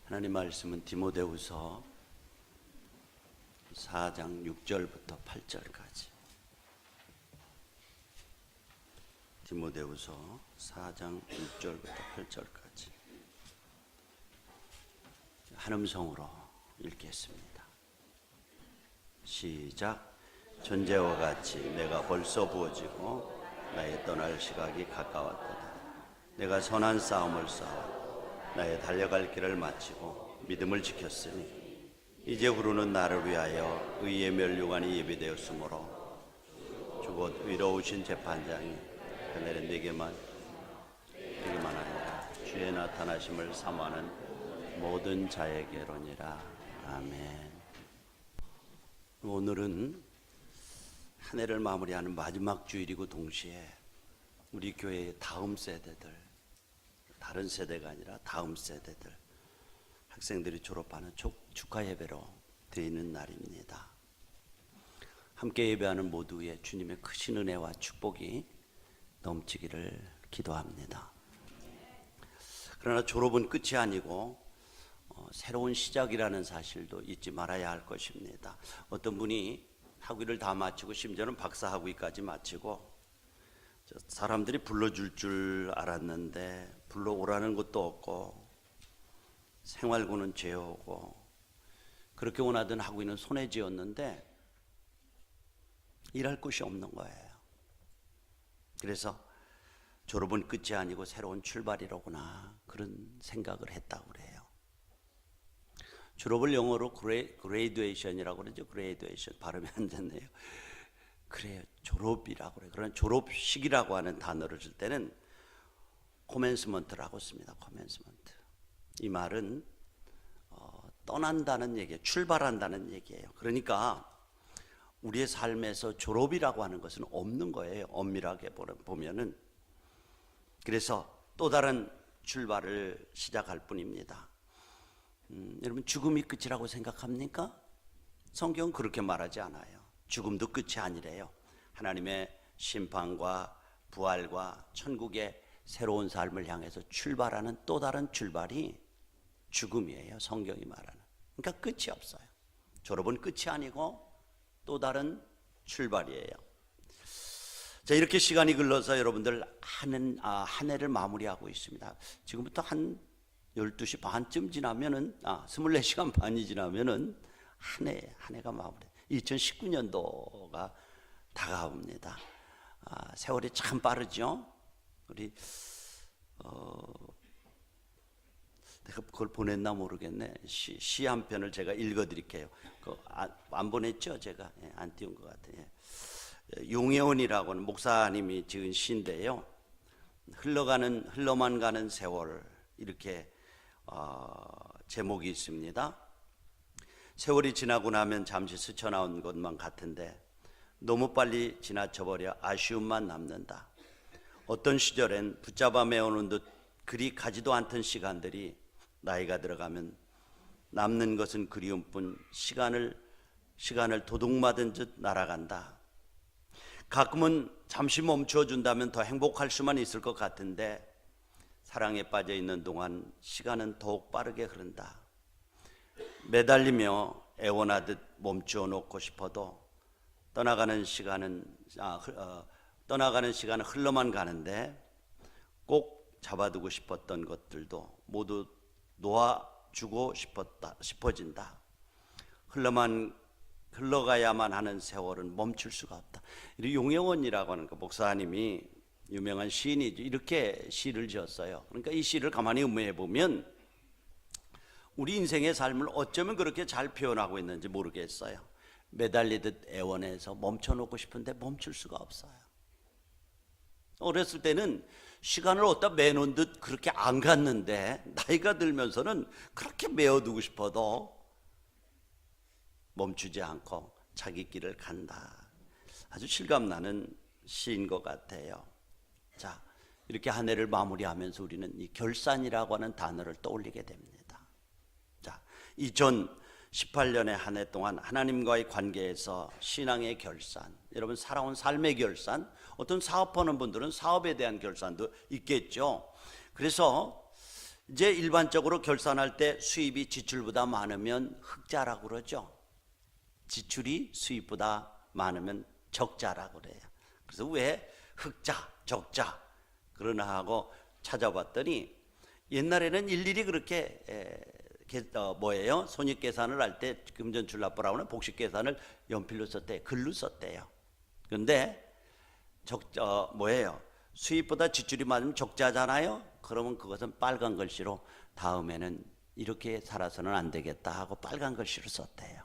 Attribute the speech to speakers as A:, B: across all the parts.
A: 하나님 말씀은 디모데후서 4장 6절부터 8절까지. 디모데후서 4장 6절부터 8절까지 한 음성으로 읽겠습니다. 시작. 전제와 같이 내가 벌써 부어지고 나의 떠날 시각이 가까웠도다. 내가 선한 싸움을 싸워 나의 달려갈 길을 마치고 믿음을 지켰으니 이제 후로는 나를 위하여 의의 면류관이 예비되었으므로 곧 의로우신 재판장이 그날에 내게만 아니라 주의 나타나심을 사모하는 모든 자에게로니라. 아멘. 오늘은 한 해를 마무리하는 마지막 주일이고 동시에 우리 교회의 다음 세대들, 다른 세대가 아니라 다음 세대들, 학생들이 졸업하는 축하 예배로 드리는 날입니다. 함께 예배하는 모두의 주님의 크신 은혜와 축복이 넘치기를 기도합니다. 그러나 졸업은 끝이 아니고 새로운 시작이라는 사실도 잊지 말아야 할 것입니다. 어떤 분이 학위를 다 마치고 심지어는 박사 학위까지 마치고 사람들이 불러줄 줄 알았는데 불러오라는 것도 없고 생활고는 죄오고 그렇게 원하던 학위는 손에 쥐었는데 일할 곳이 없는 거예요. 그래서 졸업은 끝이 아니고 새로운 출발이로구나 그런 생각을 했다고 그래요. 졸업을 영어로 그레이듀에이션이라고 그러죠. 그레이듀에이션 발음이 안 됐네요. 그래요. 졸업이라고 그래요. 그런 졸업식이라고 하는 단어를 쓸 때는 코멘스먼트라고 씁니다. 코멘스먼트. 이 말은 떠난다는 얘기예요. 출발한다는 얘기예요. 그러니까 우리의 삶에서 졸업이라고 하는 것은 없는 거예요. 엄밀하게 보면은. 그래서 또 다른 출발을 시작할 뿐입니다. 여러분 죽음이 끝이라고 생각합니까? 성경은 그렇게 말하지 않아요. 죽음도 끝이 아니래요. 하나님의 심판과 부활과 천국의 새로운 삶을 향해서 출발하는 또 다른 출발이 죽음이에요. 성경이 말하는. 그러니까 끝이 없어요. 졸업은 끝이 아니고 또 다른 출발이에요. 자, 이렇게 시간이 흘러서 여러분들 한 해를 마무리하고 있습니다. 지금부터 한 12시 반쯤 지나면은 24시간 반이 지나면은 한 해가 마무리. 2019년도가 다가옵니다. 세월이 참 빠르죠. 우리 내가 그걸 보냈나 모르겠네. 시 한 편을 제가 읽어드릴게요. 안 보냈죠, 제가. 안 띄운 것 같아요. 용혜원이라고 하는 목사님이 지은 시인데요. 흘러만 가는 세월, 이렇게 제목이 있습니다. 세월이 지나고 나면 잠시 스쳐나온 것만 같은데 너무 빨리 지나쳐버려 아쉬움만 남는다. 어떤 시절엔 붙잡아 메어놓은 듯 그리 가지도 않던 시간들이 나이가 들어가면 남는 것은 그리움뿐 시간을 도둑맞은 듯 날아간다. 가끔은 잠시 멈추어 준다면 더 행복할 수만 있을 것 같은데 사랑에 빠져 있는 동안 시간은 더욱 빠르게 흐른다. 매달리며 애원하듯 멈추어 놓고 싶어도 떠나가는 시간은 흘러만 가는데 꼭 잡아두고 싶었던 것들도 모두 놓아주고 싶어진다. 흘러가야만 하는 세월은 멈출 수가 없다. 용혜원이라고 하는 그 목사님이 유명한 시인이죠. 이렇게 시를 지었어요. 그러니까 이 시를 가만히 음미해 보면 우리 인생의 삶을 어쩌면 그렇게 잘 표현하고 있는지 모르겠어요. 매달리듯 애원해서 멈춰놓고 싶은데 멈출 수가 없어요. 어렸을 때는 시간을 어디다 매놓은 듯 그렇게 안 갔는데 나이가 들면서는 그렇게 메어두고 싶어도 멈추지 않고 자기 길을 간다. 아주 실감나는 시인 것 같아요. 자, 이렇게 한 해를 마무리하면서 우리는 이 결산이라고 하는 단어를 떠올리게 됩니다. 자, 2018년의 한 해 동안 하나님과의 관계에서 신앙의 결산, 여러분 살아온 삶의 결산, 어떤 사업하는 분들은 사업에 대한 결산도 있겠죠. 그래서 이제 일반적으로 결산할 때 수입이 지출보다 많으면 흑자라고 그러죠. 지출이 수입보다 많으면 적자라고 그래요. 그래서 왜 흑자, 적자 그러나 하고 찾아봤더니 옛날에는 일일이 그렇게 손익계산을 할 때 금전출납부라고는 복식계산을 연필로 썼대요. 글로 썼대요. 그런데 수입보다 지출이 많으면 적자잖아요. 그러면 그것은 빨간 글씨로 다음에는 이렇게 살아서는 안 되겠다 하고 빨간 글씨로 썼대요.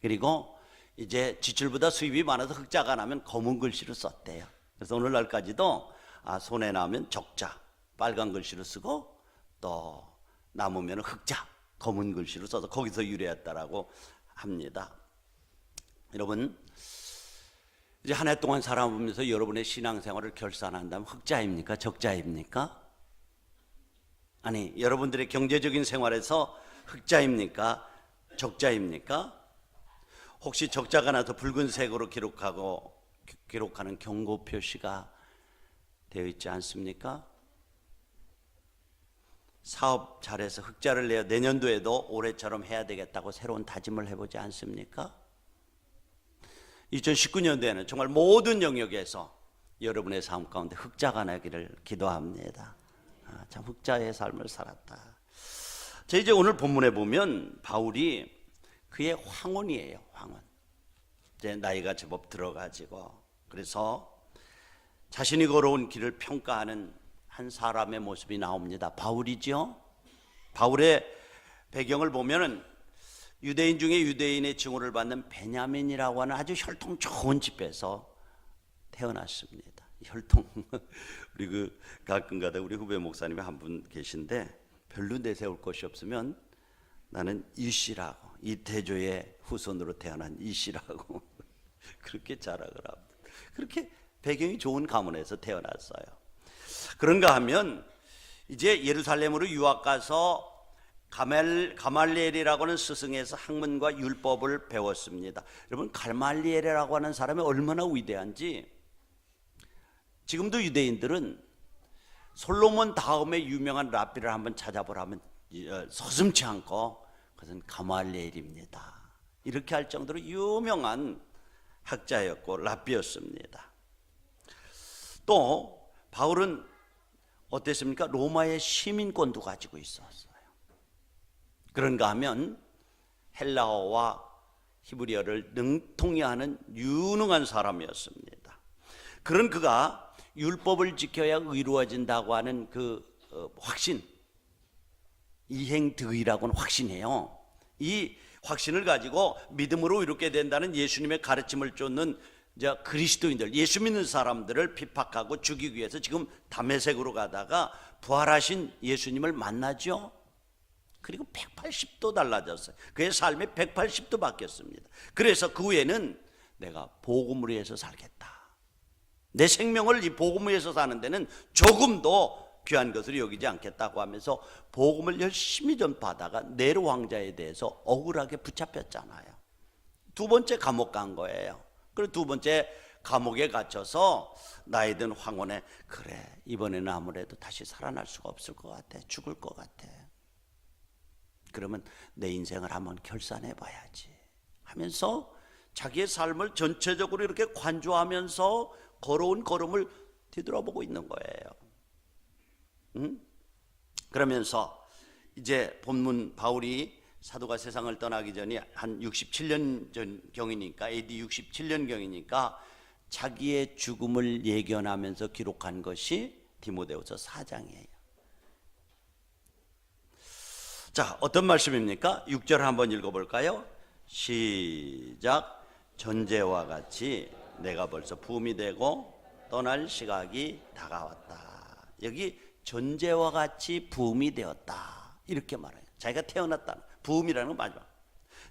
A: 그리고 이제 지출보다 수입이 많아서 흑자가 나면 검은 글씨로 썼대요. 그래서 오늘날까지도 손해 나면 적자 빨간 글씨로 쓰고 또 남으면 흑자 검은 글씨로 써서 거기서 유래했다라고 합니다. 여러분 이제 한 해 동안 살아보면서 여러분의 신앙생활을 결산한다면 흑자입니까? 적자입니까? 아니 여러분들의 경제적인 생활에서 흑자입니까? 적자입니까? 혹시 적자가 나서 붉은색으로 기록하는 경고 표시가 되어 있지 않습니까? 사업 잘해서 흑자를 내어 내년도에도 올해처럼 해야 되겠다고 새로운 다짐을 해보지 않습니까? 2019년도에는 정말 모든 영역에서 여러분의 삶 가운데 흑자가 나기를 기도합니다. 참 흑자의 삶을 살았다. 자, 이제 오늘 본문에 보면 바울이 그의 황혼이에요. 황혼. 이제 나이가 제법 들어가지고 그래서 자신이 걸어온 길을 평가하는 한 사람의 모습이 나옵니다. 바울이죠. 바울의 배경을 보면은 유대인 중에 유대인의 징후를 받는 베냐민이라고 하는 아주 혈통 좋은 집에서 태어났습니다. 혈통 우리 가끔가다 우리 후배 목사님이 한 분 계신데 별로 내세울 것이 없으면 나는 이씨라고 이태조의 후손으로 태어난 이씨라고 그렇게 자랑을 합니다. 그렇게 배경이 좋은 가문에서 태어났어요. 그런가 하면 이제 예루살렘으로 유학 가서 가말리엘이라고 하는 스승에서 학문과 율법을 배웠습니다. 여러분 가말리엘이라고 하는 사람이 얼마나 위대한지 지금도 유대인들은 솔로몬 다음에 유명한 랍비를 한번 찾아보라면 서슴지 않고 그것은 가말리엘입니다. 이렇게 할 정도로 유명한 학자였고 랍비였습니다. 또 바울은 어땠습니까? 로마의 시민권도 가지고 있었어요. 그런가 하면 헬라어와 히브리어를 능통히 하는 유능한 사람이었습니다. 그런 그가 율법을 지켜야 의로워진다고 하는 그 확신, 이행드의라고는 확신해요. 이 확신을 가지고 믿음으로 이렇게 된다는 예수님의 가르침을 쫓는 그리스도인들, 예수 믿는 사람들을 핍박하고 죽이기 위해서 지금 다메섹으로 가다가 부활하신 예수님을 만나죠. 그리고 180도 달라졌어요. 그의 삶이 180도 바뀌었습니다. 그래서 그 후에는 내가 복음을 위해서 살겠다. 내 생명을 이 복음을 위해서 사는 데는 조금도 귀한 것으로 여기지 않겠다고 하면서 복음을 열심히 전파하다가 네로 왕자에 대해서 억울하게 붙잡혔잖아요. 두 번째 감옥 간 거예요. 그리고 두 번째 감옥에 갇혀서 나이든 황혼에 그래 이번에는 아무래도 다시 살아날 수가 없을 것 같아. 죽을 것 같아. 그러면 내 인생을 한번 결산해 봐야지 하면서 자기의 삶을 전체적으로 이렇게 관조하면서 걸어온 걸음을 뒤돌아보고 있는 거예요. 그러면서 이제 본문 바울이 사도가 세상을 떠나기 전에 한 67년 전경이니까 AD 67년 경이니까 자기의 죽음을 예견하면서 기록한 것이 디모데후서 4장이에요. 자, 어떤 말씀입니까? 6절 한번 읽어볼까요? 시작. 전제와 같이 내가 벌써 부음이 되고 떠날 시각이 다가왔다. 여기 전제와 같이 부음이 되었다 이렇게 말해요. 자기가 태어났다는 부음이라는 건 마지막.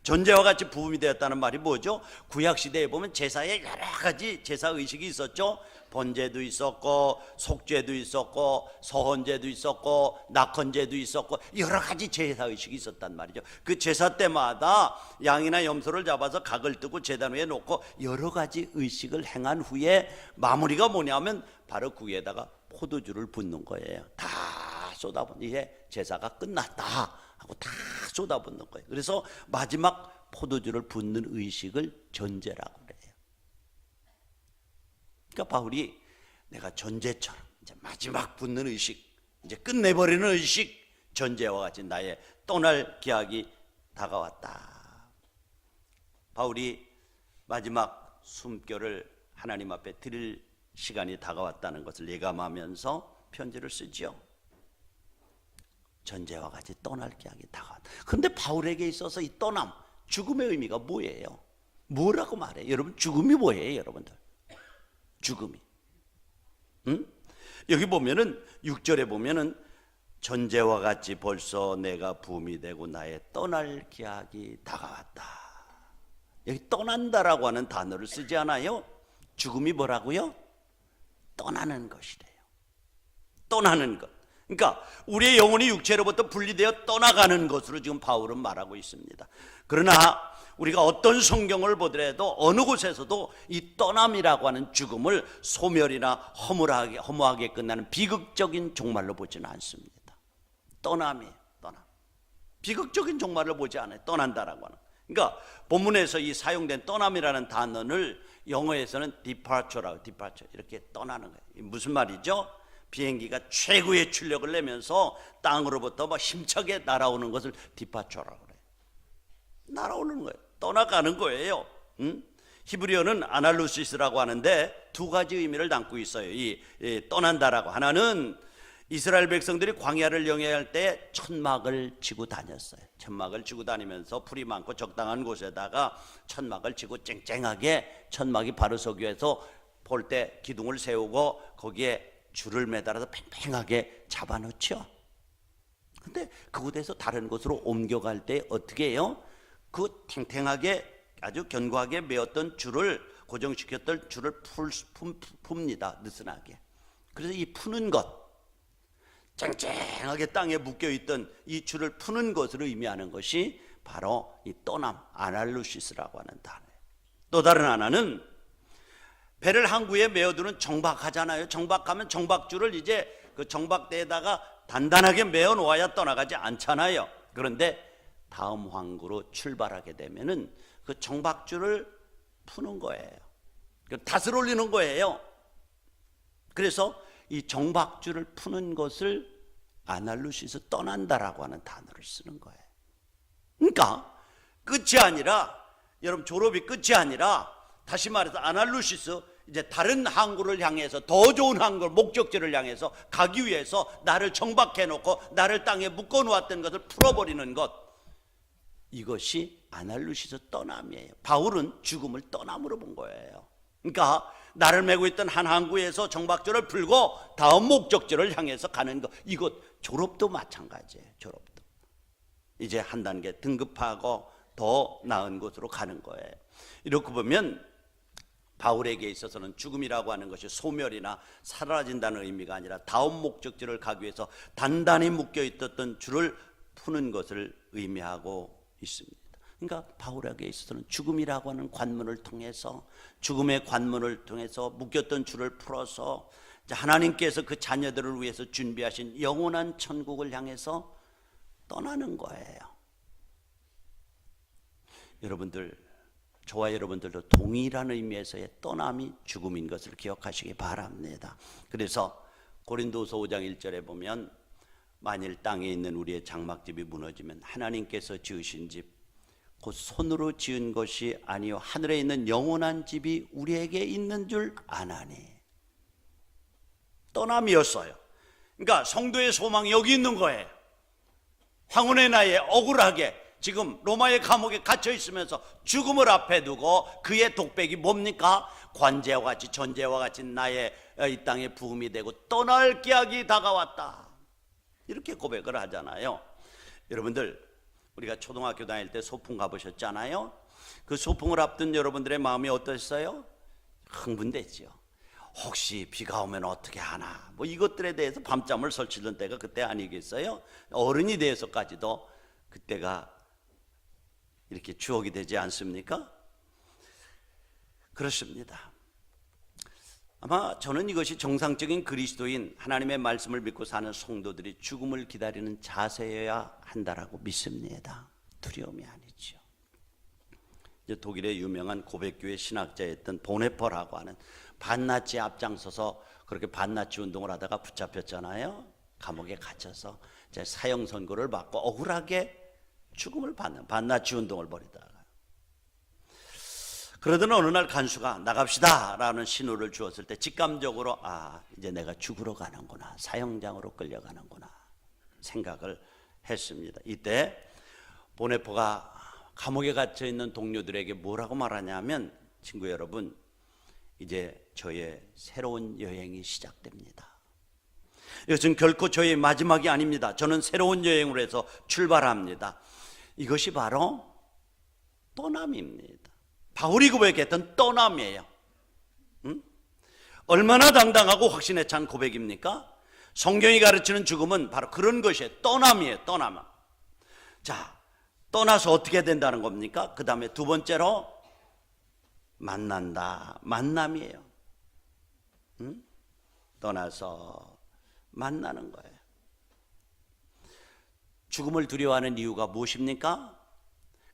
A: 전제와 같이 부음이 되었다는 말이 뭐죠? 구약시대에 보면 제사에 여러 가지 제사 의식이 있었죠. 번제도 있었고 속죄도 있었고 서헌제도 있었고 낙헌제도 있었고 여러 가지 제사 의식이 있었단 말이죠. 그 제사 때마다 양이나 염소를 잡아서 각을 뜨고 제단 위에 놓고 여러 가지 의식을 행한 후에 마무리가 뭐냐면 바로 그 위에다가 포도주를 붓는 거예요. 다 쏟아붓는, 이제 제사가 끝났다 하고 다 쏟아붓는 거예요. 그래서 마지막 포도주를 붓는 의식을 전제라고 그래요. 그러니까 바울이 내가 전제처럼 이제 마지막 붓는 의식, 이제 끝내버리는 의식, 전제와 같이 나의 떠날 기약이 다가왔다. 바울이 마지막 숨결을 하나님 앞에 드릴 시간이 다가왔다는 것을 예감하면서 편지를 쓰지요. 전제와 같이 떠날 기약이 다가왔다. 그런데 바울에게 있어서 이 떠남, 죽음의 의미가 뭐예요? 뭐라고 말해요? 여러분, 죽음이 뭐예요, 여러분들? 죽음이. 여기 보면은 6절에 보면은 전제와 같이 벌써 내가 부음이 되고 나의 떠날 기약이 다가왔다. 여기 떠난다라고 하는 단어를 쓰지 않아요? 죽음이 뭐라고요? 떠나는 것이래요. 떠나는 것. 그러니까 우리의 영혼이 육체로부터 분리되어 떠나가는 것으로 지금 바울은 말하고 있습니다. 그러나 우리가 어떤 성경을 보더라도 어느 곳에서도 이 떠남이라고 하는 죽음을 소멸이나 허무하게 끝나는 비극적인 종말로 보지는 않습니다. 떠남이에요. 떠남. 비극적인 종말을 보지 않아요. 떠난다라고 하는. 그러니까 본문에서 이 사용된 떠남이라는 단어를 영어에서는 departure라고, departure, 이렇게 떠나는 거예요. 무슨 말이죠? 비행기가 최고의 출력을 내면서 땅으로부터 막 힘차게 날아오는 것을 departure라고 그래요. 날아오는 거예요. 떠나가는 거예요. 히브리어는 아날루시스라고 하는데 두 가지 의미를 담고 있어요. 이 떠난다라고, 하나는 이스라엘 백성들이 광야를 영해할 때 천막을 치고 다녔어요. 천막을 치고 다니면서 풀이 많고 적당한 곳에다가 천막을 치고 쨍쨍하게, 천막이 바로 서기 위해서 볼 때 기둥을 세우고 거기에 줄을 매달아서 팽팽하게 잡아놓죠. 근데 그곳에서 다른 곳으로 옮겨갈 때 어떻게 해요? 그 탱탱하게 아주 견고하게 메었던 줄을, 고정시켰던 줄을 풉니다. 느슨하게. 그래서 이 푸는 것, 쨍쨍하게 땅에 묶여있던 이 줄을 푸는 것을 의미하는 것이 바로 이 떠남, 아날루시스라고 하는 단어예요. 또 다른 하나는 배를 항구에 메어두는 정박하잖아요. 정박하면 정박줄을 이제 그 정박대에다가 단단하게 메어 놓아야 떠나가지 않잖아요. 그런데 다음 항구로 출발하게 되면은 그 정박줄을 푸는 거예요. 닷을 올리는 거예요. 그래서 이 정박줄을 푸는 것을 아날루시스, 떠난다라고 하는 단어를 쓰는 거예요. 그러니까 끝이 아니라, 여러분, 졸업이 끝이 아니라, 다시 말해서 아날루시스, 이제 다른 항구를 향해서, 더 좋은 항구, 목적지를 향해서 가기 위해서 나를 정박해 놓고 나를 땅에 묶어 놓았던 것을 풀어버리는 것, 이것이 아날루시스 떠남이에요. 바울은 죽음을 떠남으로 본 거예요. 그러니까 나를 메고 있던 한 항구에서 정박줄을 풀고 다음 목적지를 향해서 가는 것, 이것 졸업도 마찬가지예요. 졸업도 이제 한 단계 등급하고 더 나은 곳으로 가는 거예요. 이렇게 보면 바울에게 있어서는 죽음이라고 하는 것이 소멸이나 사라진다는 의미가 아니라 다음 목적지를 가기 위해서 단단히 묶여 있었던 줄을 푸는 것을 의미하고 있습니다. 그러니까 바울에게 있어서는 죽음이라고 하는 관문을 통해서, 죽음의 관문을 통해서 묶였던 줄을 풀어서 하나님께서 그 자녀들을 위해서 준비하신 영원한 천국을 향해서 떠나는 거예요. 여러분들, 저와 여러분들도 동일한 의미에서의 떠남이 죽음인 것을 기억하시기 바랍니다. 그래서 고린도서 5장 1절에 보면 만일 땅에 있는 우리의 장막집이 무너지면 하나님께서 지으신 집, 곧 손으로 지은 것이 아니요 하늘에 있는 영원한 집이 우리에게 있는 줄 아나니. 떠남이었어요. 그러니까 성도의 소망이 여기 있는 거예요. 황혼의 나이에 억울하게 지금 로마의 감옥에 갇혀 있으면서 죽음을 앞에 두고 그의 독백이 뭡니까? 관제와 같이, 전제와 같이 나의 이 땅에 부음이 되고 떠날 기약이 다가왔다, 이렇게 고백을 하잖아요. 여러분들, 우리가 초등학교 다닐 때 소풍 가보셨잖아요. 그 소풍을 앞둔 여러분들의 마음이 어떠셨어요? 흥분됐죠. 혹시 비가 오면 어떻게 하나, 뭐 이것들에 대해서 밤잠을 설치던 때가 그때 아니겠어요? 어른이 돼서까지도 그때가 이렇게 추억이 되지 않습니까? 그렇습니다. 아마 저는 이것이 정상적인 그리스도인, 하나님의 말씀을 믿고 사는 성도들이 죽음을 기다리는 자세여야 한다라고 믿습니다. 두려움이 아니죠. 이제 독일의 유명한 고백교회 신학자였던 보네퍼라고 하는, 반나치에 앞장서서 그렇게 반나치 운동을 하다가 붙잡혔잖아요. 감옥에 갇혀서 이제 사형 선고를 받고 억울하게 죽음을 받는 반나치 운동을 벌이다가, 그러던 어느 날 간수가 나갑시다 라는 신호를 주었을 때 직감적으로 이제 내가 죽으러 가는구나, 사형장으로 끌려가는구나 생각을 했습니다. 이때 보네포가 감옥에 갇혀 있는 동료들에게 뭐라고 말하냐면, 친구 여러분, 이제 저의 새로운 여행이 시작됩니다. 이것은 결코 저의 마지막이 아닙니다. 저는 새로운 여행으로 해서 출발합니다. 이것이 바로 떠남입니다. 바울이 고백했던 떠남이에요. 얼마나 당당하고 확신에 찬 고백입니까? 성경이 가르치는 죽음은 바로 그런 것이에요. 떠남이에요. 떠남. 자, 떠나서 어떻게 된다는 겁니까? 그 다음에 두 번째로 만난다. 만남이에요. 떠나서 만나는 거예요. 죽음을 두려워하는 이유가 무엇입니까?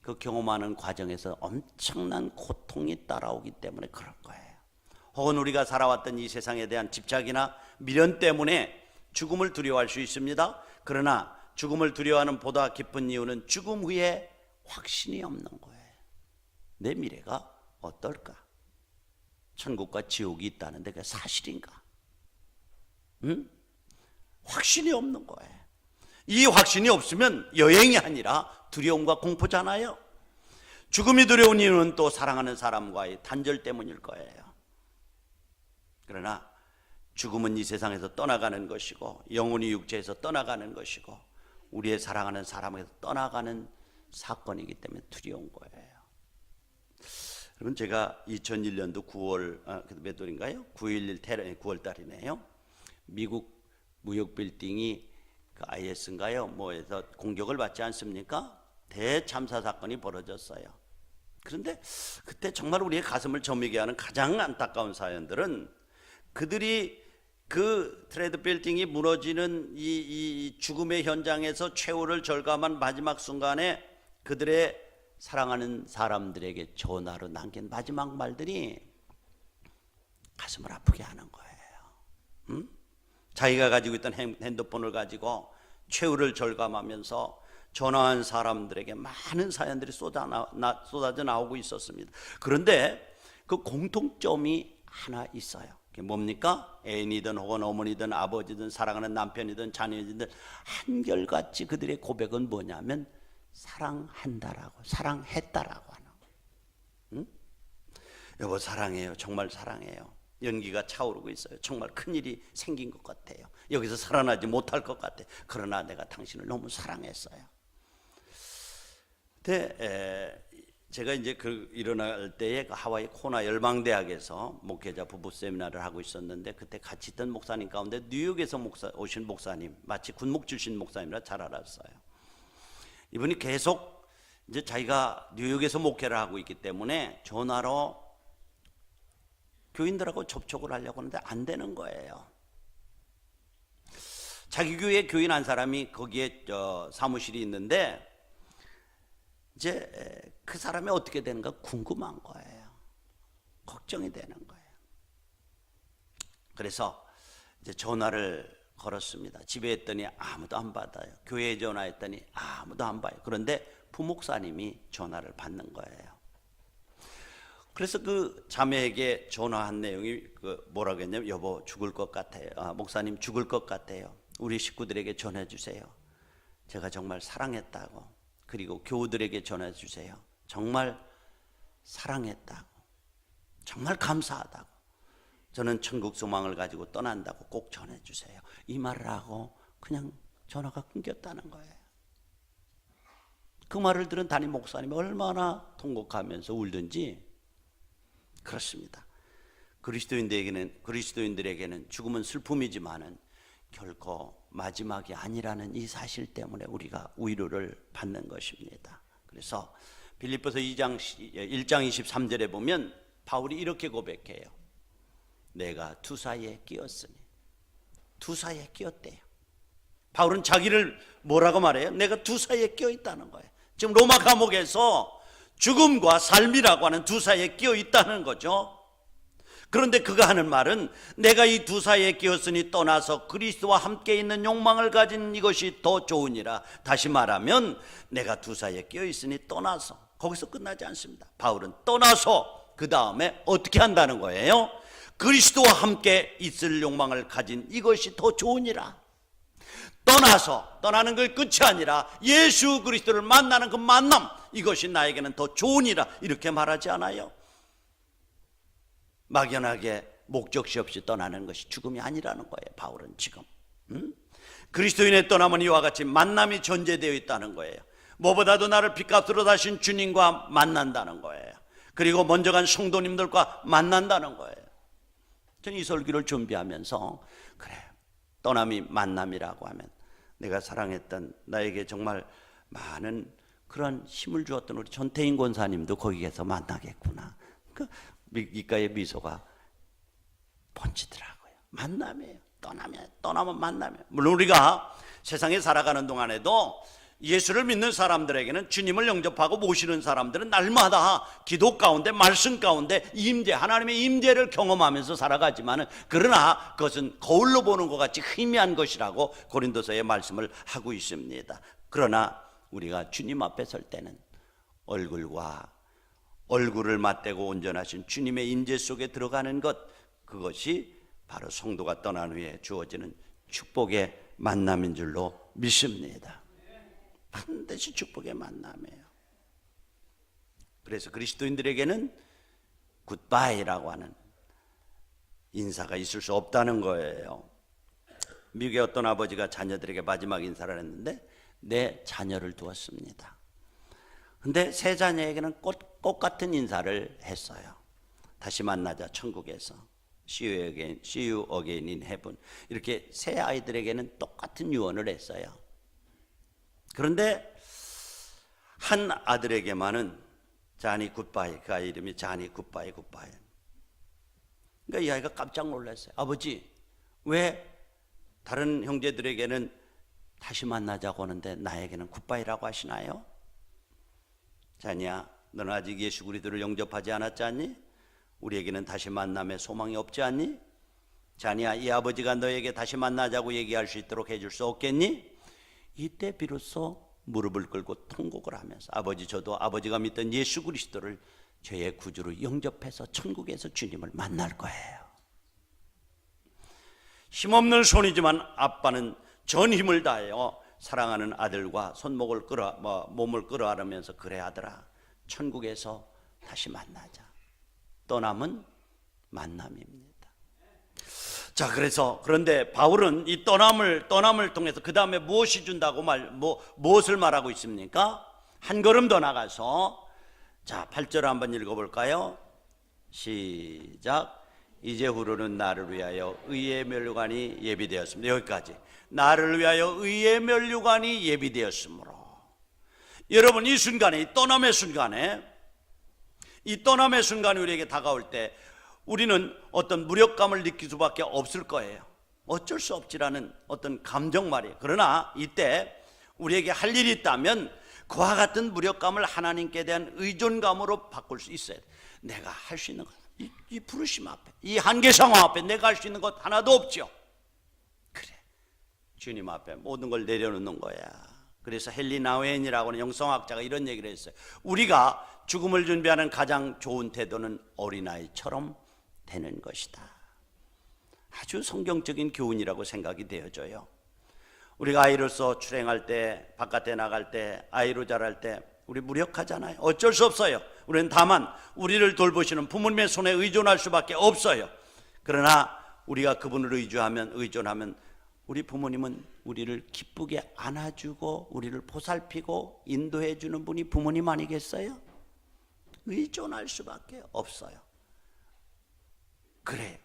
A: 그 경험하는 과정에서 엄청난 고통이 따라오기 때문에 그럴 거예요. 혹은 우리가 살아왔던 이 세상에 대한 집착이나 미련 때문에 죽음을 두려워할 수 있습니다. 그러나 죽음을 두려워하는 보다 깊은 이유는 죽음 후에 확신이 없는 거예요. 내 미래가 어떨까? 천국과 지옥이 있다는데 그게 사실인가? 확신이 없는 거예요. 이 확신이 없으면 여행이 아니라 두려움과 공포잖아요. 죽음이 두려운 이유는 또 사랑하는 사람과의 단절 때문일 거예요. 그러나 죽음은 이 세상에서 떠나가는 것이고, 영혼이 육체에서 떠나가는 것이고, 우리의 사랑하는 사람에서 떠나가는 사건이기 때문에 두려운 거예요. 여러분, 제가 2001년도 9월 몇 월인가요? 9.11 테러, 9월 달이네요. 미국 무역 빌딩이 그 IS인가요? 뭐에서 공격을 받지 않습니까? 대참사 사건이 벌어졌어요. 그런데 그때 정말 우리의 가슴을 저미게 하는 가장 안타까운 사연들은, 그들이 그 트레이드 빌딩이 무너지는 이 죽음의 현장에서 최후를 절감한 마지막 순간에 그들의 사랑하는 사람들에게 전화로 남긴 마지막 말들이 가슴을 아프게 하는 거예요. 자기가 가지고 있던 핸드폰을 가지고 최후를 절감하면서 전화한 사람들에게 많은 사연들이 쏟아져 나오고 있었습니다. 그런데 그 공통점이 하나 있어요. 그게 뭡니까? 애인이든 혹은 어머니든 아버지든 사랑하는 남편이든 자녀이든 한결같이 그들의 고백은 뭐냐면 사랑한다라고, 사랑했다라고 하는 거예요. 여보 사랑해요. 정말 사랑해요. 연기가 차오르고 있어요. 정말 큰일이 생긴 것 같아요. 여기서 살아나지 못할 것 같아요. 그러나 내가 당신을 너무 사랑했어요. 근데 제가 이제 일어날 때에 하와이 코나 열방대학에서 목회자 부부 세미나를 하고 있었는데, 그때 같이 있던 목사님 가운데 뉴욕에서 오신 목사님, 마치 군목 출신 목사님이라 잘 알았어요. 이분이 계속 이제 자기가 뉴욕에서 목회를 하고 있기 때문에 전화로 교인들하고 접촉을 하려고 하는데 안 되는 거예요. 자기 교회 교인 한 사람이 거기에 사무실이 있는데, 이제 그 사람이 어떻게 되는가 궁금한 거예요. 걱정이 되는 거예요. 그래서 이제 전화를 걸었습니다. 집에 했더니 아무도 안 받아요. 교회에 전화했더니 아무도 안 봐요. 그런데 부목사님이 전화를 받는 거예요. 그래서 그 자매에게 전화한 내용이 뭐라고 했냐면, 여보 죽을 것 같아요. 목사님 죽을 것 같아요. 우리 식구들에게 전해 주세요. 제가 정말 사랑했다고. 그리고 교우들에게 전해 주세요. 정말 사랑했다고. 정말 감사하다고. 저는 천국 소망을 가지고 떠난다고 꼭 전해 주세요. 이 말을 하고 그냥 전화가 끊겼다는 거예요. 그 말을 들은 담임 목사님이 얼마나 통곡하면서 울든지. 그렇습니다. 그리스도인들에게는 죽음은 슬픔이지만은 결코 마지막이 아니라는 이 사실 때문에 우리가 위로를 받는 것입니다. 그래서 빌립보서 1장 23절에 보면 바울이 이렇게 고백해요. 내가 투사에 끼었으니. 투사에 끼었대요. 바울은 자기를 뭐라고 말해요? 내가 투사에 끼어 있다는 거예요. 지금 로마 감옥에서 죽음과 삶이라고 하는 투사에 끼어 있다는 거죠. 그런데 그가 하는 말은 내가 이 투사에 끼었으니 떠나서 그리스도와 함께 있는 욕망을 가진 이것이 더 좋으니라. 다시 말하면 내가 투사에 끼어 있으니 떠나서, 거기서 끝나지 않습니다. 바울은 떠나서 그 다음에 어떻게 한다는 거예요? 그리스도와 함께 있을 욕망을 가진 이것이 더 좋으니라. 떠나서, 떠나는 그 끝이 아니라 예수 그리스도를 만나는 그 만남, 이것이 나에게는 더 좋으니라. 이렇게 말하지 않아요? 막연하게 목적시 없이 떠나는 것이 죽음이 아니라는 거예요. 바울은 지금 그리스도인의 떠남은 이와 같이 만남이 전제되어 있다는 거예요. 무엇보다도 나를 빚값으로 다신 주님과 만난다는 거예요. 그리고 먼저 간 성도님들과 만난다는 거예요. 저는 이 설교를 준비하면서 그래, 떠남이 만남이라고 하면 내가 사랑했던, 나에게 정말 많은 그런 힘을 주었던 우리 전태인 권사님도 거기에서 만나겠구나. 그 입가에 미소가 번지더라고요. 만남이에요. 떠나면 만남이에요. 물론 우리가 세상에 살아가는 동안에도 예수를 믿는 사람들에게는, 주님을 영접하고 모시는 사람들은 날마다 기도 가운데, 말씀 가운데 임재, 하나님의 임재를 경험하면서 살아가지만, 그러나 그것은 거울로 보는 것 같이 희미한 것이라고 고린도서의 말씀을 하고 있습니다. 그러나 우리가 주님 앞에 설 때는 얼굴을 맞대고 온전하신 주님의 임재 속에 들어가는 것, 그것이 바로 성도가 떠난 후에 주어지는 축복의 만남인 줄로 믿습니다. 반드시 축복의 만남이에요. 그래서 그리스도인들에게는 굿바이라고 하는 인사가 있을 수 없다는 거예요. 미국의 어떤 아버지가 자녀들에게 마지막 인사를 했는데 내 자녀를 두었습니다. 근데 세 자녀에게는 꽃 같은 인사를 했어요. 다시 만나자 천국에서, See you again in heaven. 이렇게 세 아이들에게는 똑같은 유언을 했어요. 그런데 한 아들에게만은 자니 굿바이, 그 아이 이름이 자니 굿바이. 그러니까 이 아이가 깜짝 놀랐어요. 아버지, 왜 다른 형제들에게는 다시 만나자고 하는데 나에게는 굿바이라고 하시나요? 자니야, 너는 아직 예수 그리스도를 영접하지 않았지 않니? 우리에게는 다시 만남의 소망이 없지 않니? 자니야, 이 아버지가 너에게 다시 만나자고 얘기할 수 있도록 해줄 수 없겠니? 이때 비로소 무릎을 꿇고 통곡을 하면서, 아버지, 저도 아버지가 믿던 예수 그리스도를 저의 구주로 영접해서 천국에서 주님을 만날 거예요. 힘없는 손이지만 아빠는 전 힘을 다하여 사랑하는 아들과 몸을 끌어안으면서, 그래 아들아, 천국에서 다시 만나자. 떠남은 만남입니다. 자, 그런데 바울은 이 떠남을 통해서 그 다음에 무엇이 준다고 무엇을 말하고 있습니까? 한 걸음 더 나가서, 자, 8절 한번 읽어볼까요? 시작. 이제후로는 나를 위하여 의의 면류관이 예비되었습니다. 여기까지. 나를 위하여 의의 면류관이 예비되었으므로. 여러분, 이 순간에, 이 떠남의 순간이 우리에게 다가올 때 우리는 어떤 무력감을 느낄 수밖에 없을 거예요. 어쩔 수 없지라는 어떤 감정 말이에요. 그러나 이때 우리에게 할 일이 있다면 그와 같은 무력감을 하나님께 대한 의존감으로 바꿀 수 있어요. 내가 할 수 있는 것, 이 부르심 앞에, 이 한계 상황 앞에 내가 할 수 있는 것 하나도 없죠. 그래, 주님 앞에 모든 걸 내려놓는 거야. 그래서 헨리 나우엔이라고 하는 영성학자가 이런 얘기를 했어요. 우리가 죽음을 준비하는 가장 좋은 태도는 어린아이처럼 되는 것이다. 아주 성경적인 교훈이라고 생각이 되어져요. 우리가 아이로서 출행할 때, 바깥에 나갈 때, 아이로 자랄 때 우리 무력하잖아요. 어쩔 수 없어요. 우리는 다만 우리를 돌보시는 부모님의 손에 의존할 수밖에 없어요. 그러나 우리가 그분을 의존하면 우리 부모님은 우리를 기쁘게 안아주고 우리를 보살피고 인도해주는 분이 부모님 아니겠어요? 의존할 수밖에 없어요. 그래요.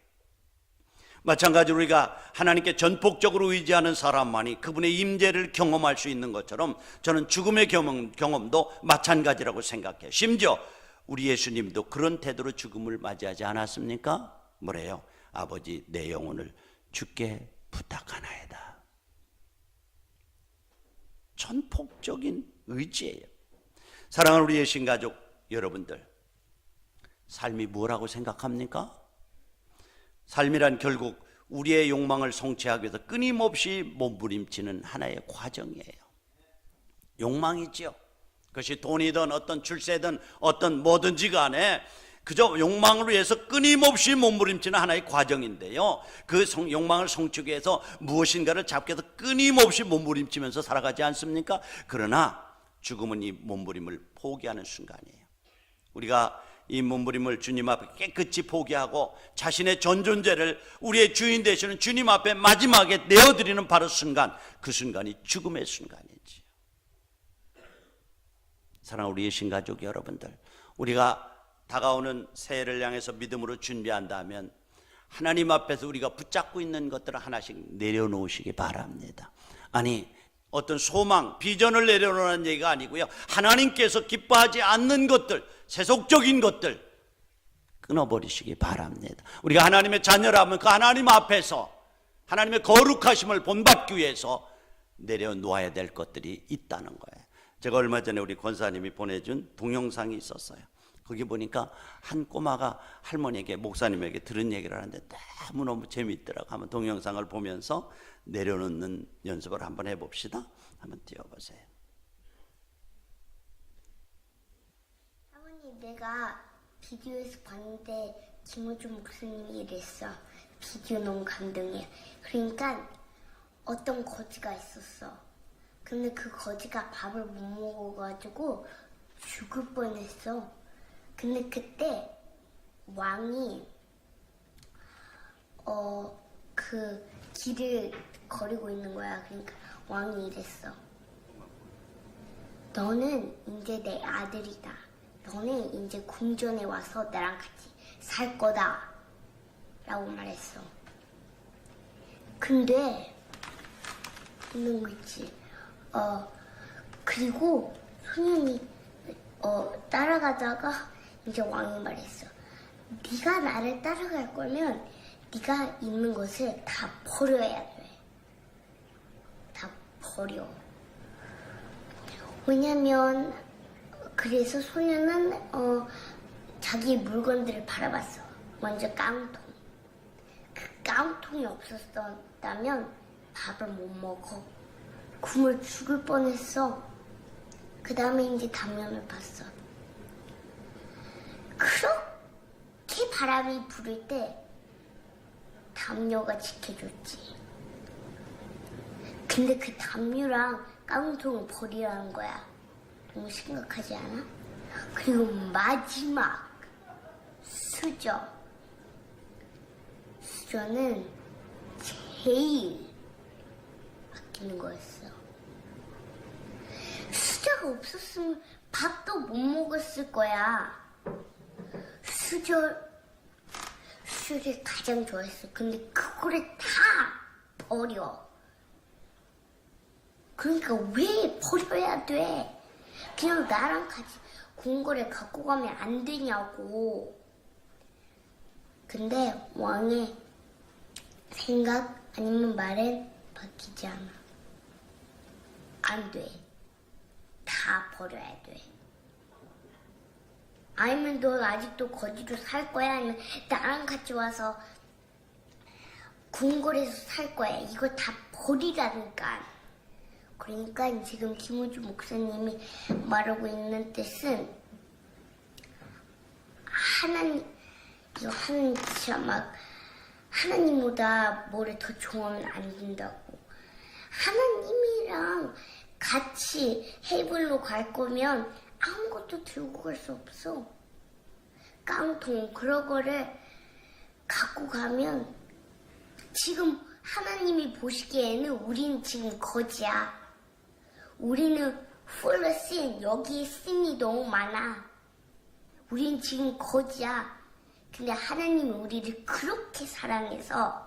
A: 마찬가지로 우리가 하나님께 전폭적으로 의지하는 사람만이 그분의 임재를 경험할 수 있는 것처럼 저는 죽음의 경험도 마찬가지라고 생각해요. 심지어 우리 예수님도 그런 태도로 죽음을 맞이하지 않았습니까? 뭐래요? 아버지 내 영혼을 주께 부탁하나이다. 전폭적인 의지예요. 사랑하는 우리 예신가족 여러분들, 삶이 뭐라고 생각합니까? 삶이란 결국 우리의 욕망을 성취하기 위해서 끊임없이 몸부림치는 하나의 과정이에요. 욕망이지요. 그것이 돈이든 어떤 출세든 어떤 뭐든지 간에 그저 욕망을 위해서 끊임없이 몸부림치는 하나의 과정인데요. 그 욕망을 성취하기 위해서 무엇인가를 잡기 위해서 끊임없이 몸부림치면서 살아가지 않습니까? 그러나 죽음은 이 몸부림을 포기하는 순간이에요. 우리가 이 몸부림을 주님 앞에 깨끗이 포기하고 자신의 전 존재를 우리의 주인 되시는 주님 앞에 마지막에 내어드리는 바로 순간, 그 순간이 죽음의 순간이지요. 사랑하는 우리 예신가족 여러분들, 우리가 다가오는 새해를 향해서 믿음으로 준비한다면 하나님 앞에서 우리가 붙잡고 있는 것들을 하나씩 내려놓으시기 바랍니다. 아니, 어떤 소망, 비전을 내려놓는 얘기가 아니고요, 하나님께서 기뻐하지 않는 것들, 세속적인 것들 끊어버리시기 바랍니다. 우리가 하나님의 자녀라면 그 하나님 앞에서 하나님의 거룩하심을 본받기 위해서 내려놓아야 될 것들이 있다는 거예요. 제가 얼마 전에 우리 권사님이 보내준 동영상이 있었어요. 거기 보니까 한 꼬마가 할머니에게, 목사님에게 들은 얘기를 하는데 너무너무 재미있더라고. 한번 동영상을 보면서 내려놓는 연습을 한번 해봅시다. 한번 띄워보세요.
B: 아버님, 내가 비디오에서 봤는데 김우주 목사님이 이랬어. 비디오 너무 감동이야. 그러니까 어떤 거지가 있었어. 근데 그 거지가 밥을 못 먹어가지고 죽을 뻔했어. 근데 그때 왕이 그 길을 거리고 있는 거야. 그러니까 왕이 이랬어. 너는 이제 내 아들이다. 너는 이제 궁전에 와서 나랑 같이 살 거다. 라고 말했어. 근데 있는 거 있지. 그리고 소년이 따라가다가 이제 왕이 말했어. 네가 나를 따라갈 거면 네가 있는 것을 다 버려야 돼. 다 버려. 왜냐면 그래서 소년은 자기 물건들을 바라봤어. 먼저 깡통. 그 깡통이 없었다면 밥을 못 먹어. 굶어 죽을 뻔했어. 그 다음에 이제 담요를 봤어. 그렇게 바람이 불을 때 담요가 지켜줬지. 근데 그 담요랑 깡통을 버리라는 거야. 너무 심각하지 않아? 그리고 마지막 수저는 제일 아끼는 거였어. 수저가 없었으면 밥도 못 먹었을 거야. 수저를 가장 좋아했어. 근데 그거를 다 버려. 그러니까 왜 버려야 돼? 그냥 나랑 같이 궁궐에 갖고 가면 안 되냐고. 근데 왕의 생각 아니면 말은 바뀌지 않아. 안 돼. 다 버려야 돼. 아니면 넌 아직도 거지로 살 거야? 아니면 나랑 같이 와서 궁궐에서 살 거야? 이거 다 버리라니까. 그러니까 지금 김우주 목사님이 말하고 있는 뜻은 하나님 진짜 막 하나님보다 뭐를 더 좋아하면 안 된다고. 하나님이랑 같이 헤이븐로 갈 거면 아무것도 들고 갈 수 없어. 깡통 그런 거를 갖고 가면 지금 하나님이 보시기에는 우리는 지금 거지야. 우리는 풀로 씬, 여기에 씬이 너무 많아. 우린 지금 거지야. 근데 하나님이 우리를 그렇게 사랑해서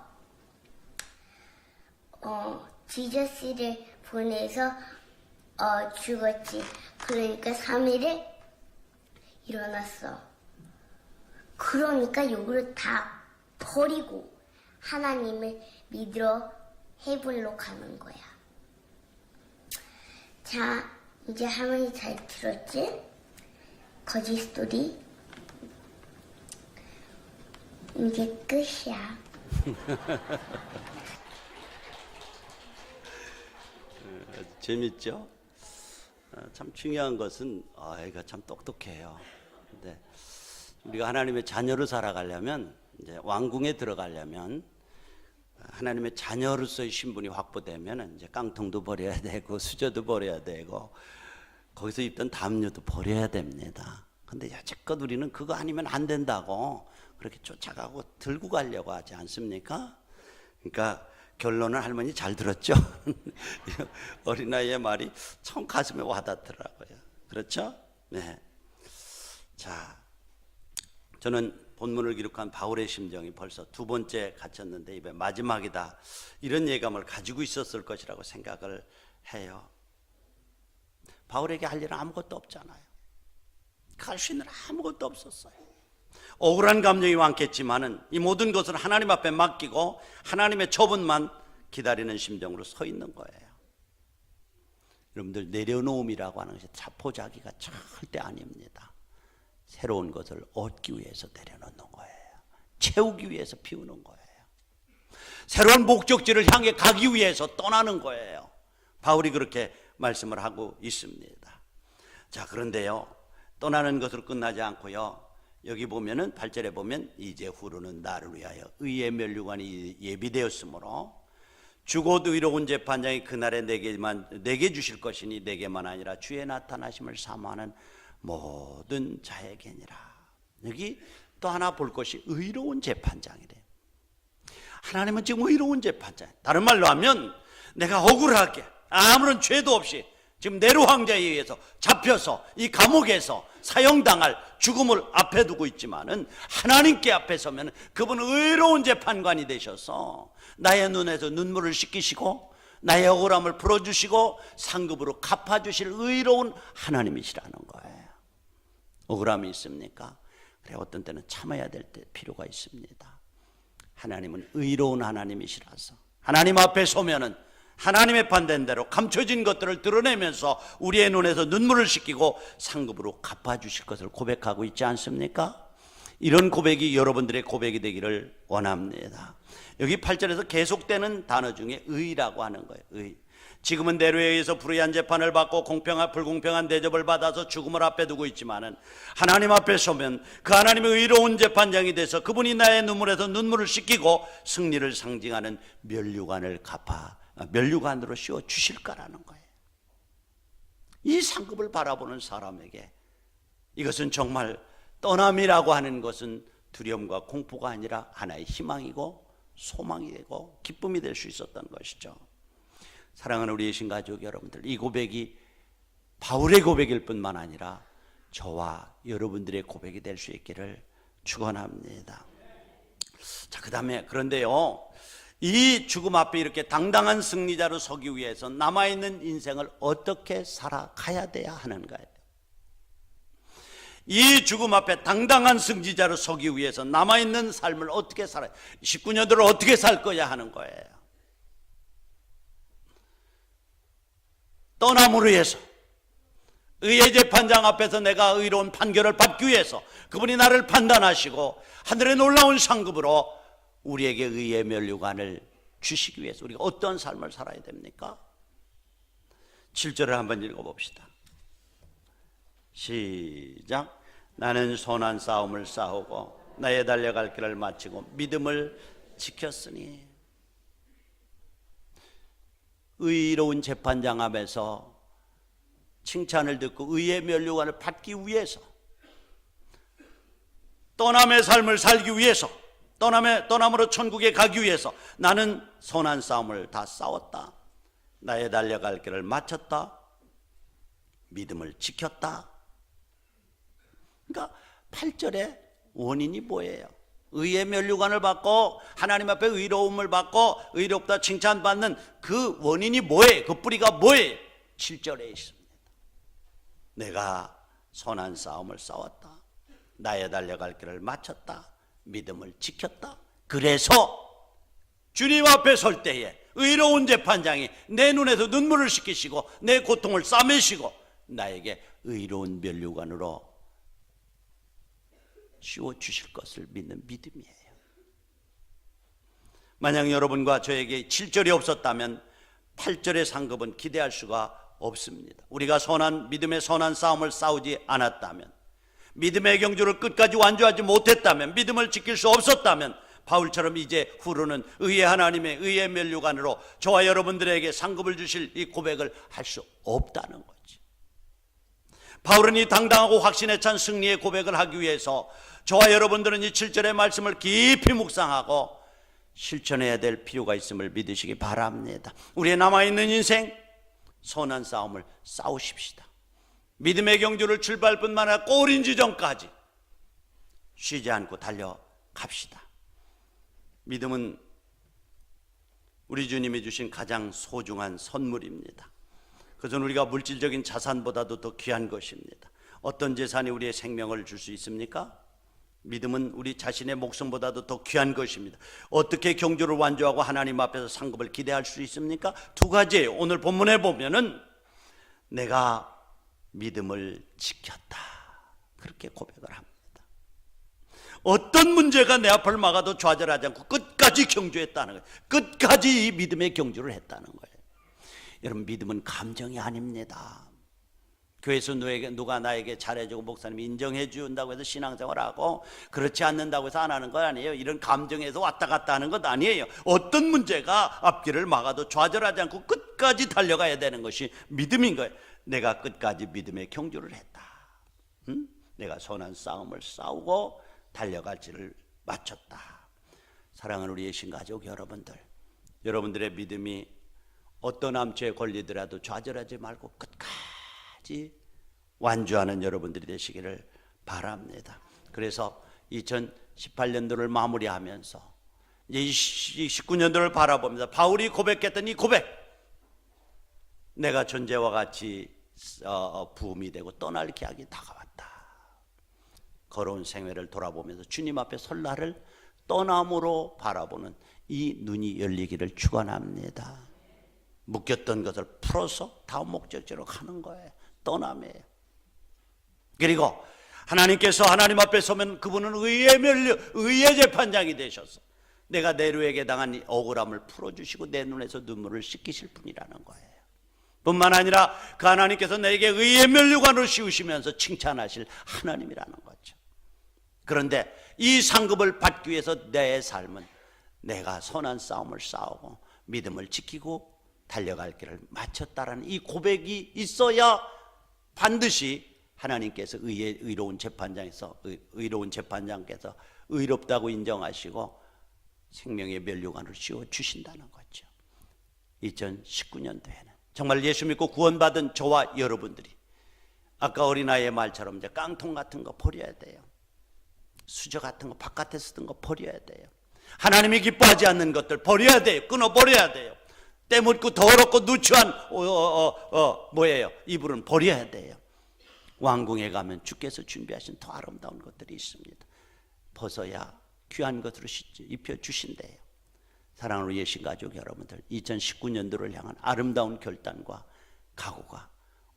B: 지저스를 보내서 죽었지. 그러니까 3일에 일어났어. 그러니까 요거를 다 버리고 하나님을 믿으러 헤븐으로 가는 거야. 자, 이제 할머니 잘 들었지? 거짓 스토리. 이제 끝이야.
A: 재밌죠? 참 중요한 것은 아이가 참 똑똑해요. 근데 우리가 하나님의 자녀로 살아가려면, 이제 왕궁에 들어가려면, 하나님의 자녀로서의 신분이 확보되면 이제 깡통도 버려야 되고 수저도 버려야 되고 거기서 입던 담요도 버려야 됩니다. 근데 여지껏 우리는 그거 아니면 안 된다고 그렇게 쫓아가고 들고 가려고 하지 않습니까? 그러니까 결론은 할머니 잘 들었죠? 어린아이의 말이 참 가슴에 와닿더라고요. 그렇죠? 네. 자, 저는 본문을 기록한 바울의 심정이 벌써 두 번째 갇혔는데 이번에 마지막이다, 이런 예감을 가지고 있었을 것이라고 생각을 해요. 바울에게 할 일은 아무것도 없잖아요. 할 수 있는 아무것도 없었어요. 억울한 감정이 많겠지만은 이 모든 것을 하나님 앞에 맡기고 하나님의 처분만 기다리는 심정으로 서 있는 거예요. 여러분들, 내려놓음이라고 하는 것이 자포자기가 절대 아닙니다. 새로운 것을 얻기 위해서 내려놓는 거예요. 채우기 위해서 피우는 거예요. 새로운 목적지를 향해 가기 위해서 떠나는 거예요. 바울이 그렇게 말씀을 하고 있습니다. 자, 그런데요, 떠나는 것으로 끝나지 않고요, 여기 보면은 8절에 보면 이제 후로는 나를 위하여 의의 면류관이 예비되었으므로 주곧 의로운 재판장이 그날에 내게 주실 것이니 내게만 아니라 주의 나타나심을 사모하는 모든 자에게니라. 여기 또 하나 볼 것이 의로운 재판장이래. 하나님은 지금 의로운 재판장. 다른 말로 하면 내가 억울하게 아무런 죄도 없이 지금 네로 황제에 의해서 잡혀서 이 감옥에서 사형당할 죽음을 앞에 두고 있지만은 하나님께 앞에 서면 그분은 의로운 재판관이 되셔서 나의 눈에서 눈물을 씻기시고 나의 억울함을 풀어주시고 상급으로 갚아주실 의로운 하나님이시라는 거예요. 억울함이 있습니까? 그래, 어떤 때는 참아야 될 때 필요가 있습니다. 하나님은 의로운 하나님이시라서 하나님 앞에 서면은 하나님의 판단된 대로 감춰진 것들을 드러내면서 우리의 눈에서 눈물을 씻기고 상급으로 갚아주실 것을 고백하고 있지 않습니까? 이런 고백이 여러분들의 고백이 되기를 원합니다. 여기 8절에서 계속되는 단어 중에 의라고 하는 거예요. 의. 지금은 내로에 의해서 불의한 재판을 받고 불공평한 대접을 받아서 죽음을 앞에 두고 있지만은 하나님 앞에 서면 그 하나님의 의로운 재판장이 돼서 그분이 나의 눈물에서 눈물을 씻기고 승리를 상징하는 면류관으로 씌워 주실 거라는 거예요. 이 상급을 바라보는 사람에게 이것은 정말 떠남이라고 하는 것은 두려움과 공포가 아니라 하나의 희망이고 소망이 되고 기쁨이 될 수 있었던 것이죠. 사랑하는 우리 예신 가족 여러분들, 이 고백이 바울의 고백일 뿐만 아니라 저와 여러분들의 고백이 될 수 있기를 축원합니다. 자, 그다음에 그런데요, 이 죽음 앞에 이렇게 당당한 승리자로 서기 위해서 남아있는 인생을 어떻게 살아가야 돼야 하는 거예요. 이 죽음 앞에 당당한 승리자로 서기 위해서 남아있는 삶을 어떻게 살아야, 19년들을 어떻게 살 거야 하는 거예요. 떠남으로 해서 의의 재판장 앞에서 내가 의로운 판결을 받기 위해서 그분이 나를 판단하시고 하늘의 놀라운 상급으로 우리에게 의의 면류관을 주시기 위해서 우리가 어떤 삶을 살아야 됩니까? 7절을 한번 읽어봅시다. 시작. 나는 선한 싸움을 싸우고 나의 달려갈 길을 마치고 믿음을 지켰으니. 의로운 재판장 앞에서 칭찬을 듣고 의의 면류관을 받기 위해서, 떠남의 삶을 살기 위해서, 떠남으로 천국에 가기 위해서 나는 선한 싸움을 다 싸웠다. 나의 달려갈 길을 마쳤다. 믿음을 지켰다. 그러니까 8절의 원인이 뭐예요? 의의 면류관을 받고 하나님 앞에 의로움을 받고 의롭다 칭찬받는 그 원인이 뭐예요? 그 뿌리가 뭐예요? 7절에 있습니다. 내가 선한 싸움을 싸웠다. 나의 달려갈 길을 마쳤다. 믿음을 지켰다. 그래서 주님 앞에 설 때에 의로운 재판장이 내 눈에서 눈물을 씻기시고 내 고통을 싸매시고 나에게 의로운 면류관으로 씌워주실 것을 믿는 믿음이에요. 만약 여러분과 저에게 7절이 없었다면 8절의 상급은 기대할 수가 없습니다. 우리가 믿음의 선한 싸움을 싸우지 않았다면, 믿음의 경주를 끝까지 완주하지 못했다면, 믿음을 지킬 수 없었다면 바울처럼 이제 후로는 의의 하나님의 의의 면류관으로 저와 여러분들에게 상급을 주실 이 고백을 할 수 없다는 거지. 바울은 이 당당하고 확신에 찬 승리의 고백을 하기 위해서 저와 여러분들은 이 7절의 말씀을 깊이 묵상하고 실천해야 될 필요가 있음을 믿으시기 바랍니다. 우리의 남아있는 인생 선한 싸움을 싸우십시다. 믿음의 경주를 출발뿐만 아니라 골인 지점까지 쉬지 않고 달려갑시다. 믿음은 우리 주님이 주신 가장 소중한 선물입니다. 그것은 우리가 물질적인 자산보다도 더 귀한 것입니다. 어떤 재산이 우리의 생명을 줄 수 있습니까? 믿음은 우리 자신의 목숨보다도 더 귀한 것입니다. 어떻게 경주를 완주하고 하나님 앞에서 상급을 기대할 수 있습니까? 두 가지예요. 오늘 본문에 보면은 내가 믿음을 지켰다, 그렇게 고백을 합니다. 어떤 문제가 내 앞을 막아도 좌절하지 않고 끝까지 경주했다는 거예요. 끝까지 이 믿음의 경주를 했다는 거예요. 여러분, 믿음은 감정이 아닙니다. 교회에서 누가 나에게 잘해주고 목사님이 인정해 준다고 해서 신앙생활하고 그렇지 않는다고 해서 안 하는 건 아니에요. 이런 감정에서 왔다 갔다 하는 것 아니에요. 어떤 문제가 앞길을 막아도 좌절하지 않고 끝까지 달려가야 되는 것이 믿음인 거예요. 내가 끝까지 믿음의 경주를 했다. 내가 선한 싸움을 싸우고 달려갈 길을 마쳤다. 사랑하는 우리 예신가족 여러분들, 여러분들의 믿음이 어떤 암초에 걸리더라도 좌절하지 말고 끝까지 완주하는 여러분들이 되시기를 바랍니다. 그래서 2018년도를 마무리하면서 이제 19년도를 바라보면서 바울이 고백했던 이 고백, 내가 존재와 같이 부음이 되고 떠날 기약이 다가왔다. 걸어온 생애를 돌아보면서 주님 앞에 설 날을 떠남으로 바라보는 이 눈이 열리기를 축원합니다. 묶였던 것을 풀어서 다음 목적지로 가는 거예요. 떠남이에요. 그리고 하나님께서 하나님 앞에 서면 그분은 의의 재판장이 되셔서 내가 내루에게 당한 이 억울함을 풀어주시고 내 눈에서 눈물을 씻기실 분이라는 거예요. 뿐만 아니라 그 하나님께서 내게 의의 면류관으로 씌우시면서 칭찬하실 하나님이라는 거죠. 그런데 이 상급을 받기 위해서 내 삶은 내가 선한 싸움을 싸우고 믿음을 지키고 달려갈 길을 마쳤다라는 이 고백이 있어야 반드시 하나님께서 의로운 재판장께서 의롭다고 인정하시고 생명의 면류관을 씌워 주신다는 거죠. 2019년도에는 정말 예수 믿고 구원받은 저와 여러분들이 아까 어린아이의 말처럼 이제 깡통 같은 거 버려야 돼요. 수저 같은 거 바깥에 쓰던 거 버려야 돼요. 하나님이 기뻐하지 않는 것들 버려야 돼요. 끊어버려야 돼요. 때 묻고 더럽고 누추한 이불은 버려야 돼요. 왕궁에 가면 주께서 준비하신 더 아름다운 것들이 있습니다. 벗어야 귀한 것으로 입혀주신대요. 사랑하는 예신가족 여러분들, 2019년도를 향한 아름다운 결단과 각오가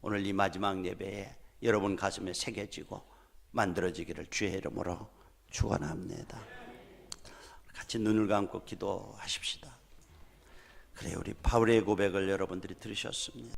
A: 오늘 이 마지막 예배에 여러분 가슴에 새겨지고 만들어지기를 주의 이름으로 축원합니다. 같이 눈을 감고 기도하십시다. 그래, 우리 바울의 고백을 여러분들이 들으셨습니다.